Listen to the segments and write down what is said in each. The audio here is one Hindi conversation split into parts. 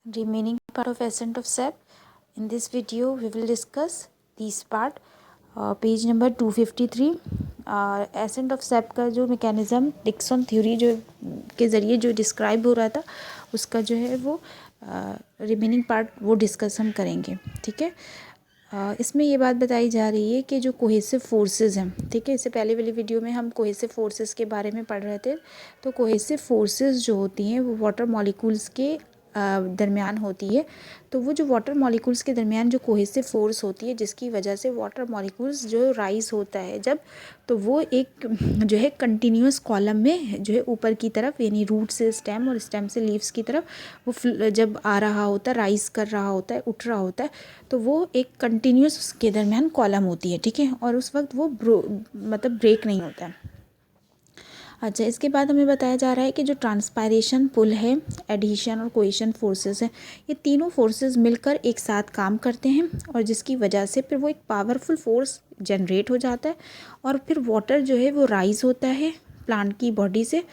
remaining part of ascent of sap. In this video we will discuss this part. Page number 253 ascent of SAP का जो मैकेनिज़्म डिक्सन थ्योरी जो के ज़रिए जो डिस्क्राइब हो रहा था उसका जो है वो रिमेनिंग पार्ट वो डिस्कस हम करेंगे। ठीक है, इसमें ये बात बताई जा रही है कि जो कोहेसिव फोर्सेस हैं, ठीक है, इससे पहले वाली वीडियो में हम कोहेसिव फोर्सेस के बारे में पढ़ रहे थे। तो कोहेसिव फोर्सेस जो होती हैं वो वाटर मॉलिक्यूल्स के दरमियान होती है। तो वो जो वाटर मॉलिक्यूल्स के दरमियान जो कोहेसिव फोर्स होती है जिसकी वजह से वाटर मॉलिक्यूल्स जो राइज होता है जब, तो वो एक जो है कंटिन्यूस कॉलम में जो है ऊपर की तरफ यानी रूट से स्टेम और स्टेम से लीव्स की तरफ वो जब आ रहा होता है, राइज कर रहा होता है, उठ रहा होता है, तो वो एक कंटिन्यूस उसके दरमियान कॉलम होती है। ठीक है, और उस वक्त वो मतलब ब्रेक नहीं होता है। अच्छा, इसके बाद हमें बताया जा रहा है कि जो ट्रांसपायरेशन पुल है, एडिशन और कोहेशन फोर्सेस हैं, ये तीनों फोर्सेस मिलकर एक साथ काम करते हैं और जिसकी वजह से फिर वो एक पावरफुल फोर्स जनरेट हो जाता है और फिर वाटर जो है वो राइज होता है प्लांट की बॉडी से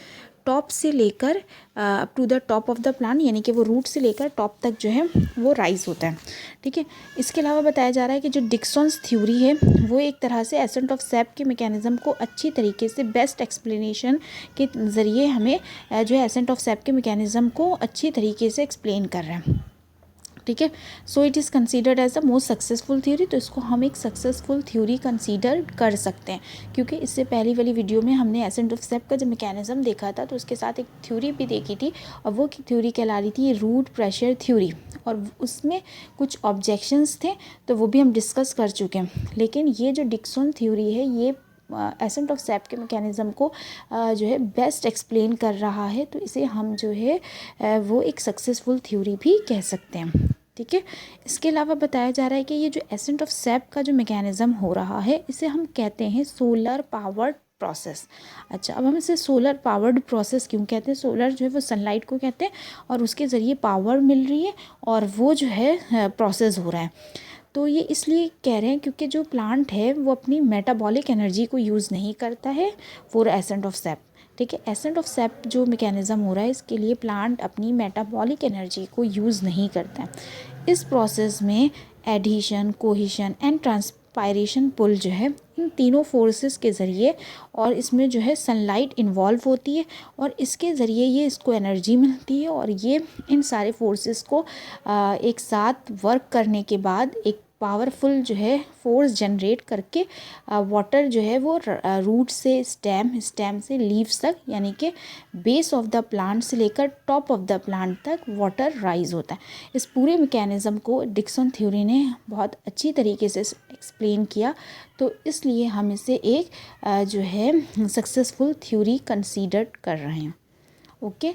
टॉप से लेकर up to the top of the plant, यानी कि वो रूट से लेकर टॉप तक जो है वो राइज होता है। ठीक है, इसके अलावा बताया जा रहा है कि जो डिक्सन्स थ्योरी है वो एक तरह से एसेंट ऑफ सैप के मैकेनिज़्म को अच्छी तरीके से बेस्ट एक्सप्लेनेशन के ज़रिए हमें जो है एसेंट ऑफ सैप के मैकेनिज़्म को अच्छी तरीके से एक्सप्लेन कर रहे हैं। ठीक है, so it is considered as the most successful theory. तो इसको हम एक सक्सेसफुल थ्योरी कंसीडर कर सकते हैं क्योंकि इससे पहली वाली वीडियो में हमने एसेंट ऑफ सैप का जो मैकेनिज़्म देखा था तो उसके साथ एक थ्योरी भी देखी थी और वो थ्योरी कहला रही थी रूट प्रेशर थ्योरी और उसमें कुछ ऑब्जेक्शंस थे तो वो भी हम डिस्कस कर चुके हैं। लेकिन ये जो डिक्सन थ्योरी है ये एसेंट ऑफ सैप के मैकेनिज़्म को जो है बेस्ट एक्सप्लेन कर रहा है, तो इसे हम जो है वो एक सक्सेसफुल थ्योरी भी कह सकते हैं। ठीक है, इसके अलावा बताया जा रहा है कि ये जो एसेंट ऑफ सैप का जो मैकेनिज़्म हो रहा है इसे हम कहते हैं सोलर पावर्ड प्रोसेस। अच्छा, अब हम इसे सोलर पावर्ड प्रोसेस क्यों कहते हैं? सोलर जो है वो सनलाइट को कहते हैं और उसके ज़रिए पावर मिल रही है और वो जो है प्रोसेस हो रहा है। तो ये इसलिए कह रहे हैं क्योंकि जो प्लांट है वो अपनी मेटाबॉलिक एनर्जी को यूज़ नहीं करता है फॉर एसेंट ऑफ सैप। ठीक है, एसेंट ऑफ सैप जो मैकेनिज़्म हो रहा है इसके लिए प्लांट अपनी मेटाबॉलिक एनर्जी को यूज़ नहीं करता है। इस प्रोसेस में एडिशन, कोहेशन एंड ट्रांसपायरेशन पुल जो है इन तीनों फोर्सेस के ज़रिए और इसमें जो है सनलाइट इन्वॉल्व होती है और इसके ज़रिए ये इसको एनर्जी मिलती है और ये इन सारे फोर्सेस को एक साथ वर्क करने के बाद एक पावरफुल जो है फोर्स जनरेट करके वाटर जो है वो रूट से स्टेम, स्टेम से लीव्स तक यानी कि बेस ऑफ द प्लांट से लेकर टॉप ऑफ द प्लांट तक वाटर राइज होता है। इस पूरे मैकेनिज़्म को डिक्सन थ्योरी ने बहुत अच्छी तरीके से एक्सप्लेन किया, तो इसलिए हम इसे एक जो है सक्सेसफुल थ्योरी कंसीडर कर रहे हैं। ओके।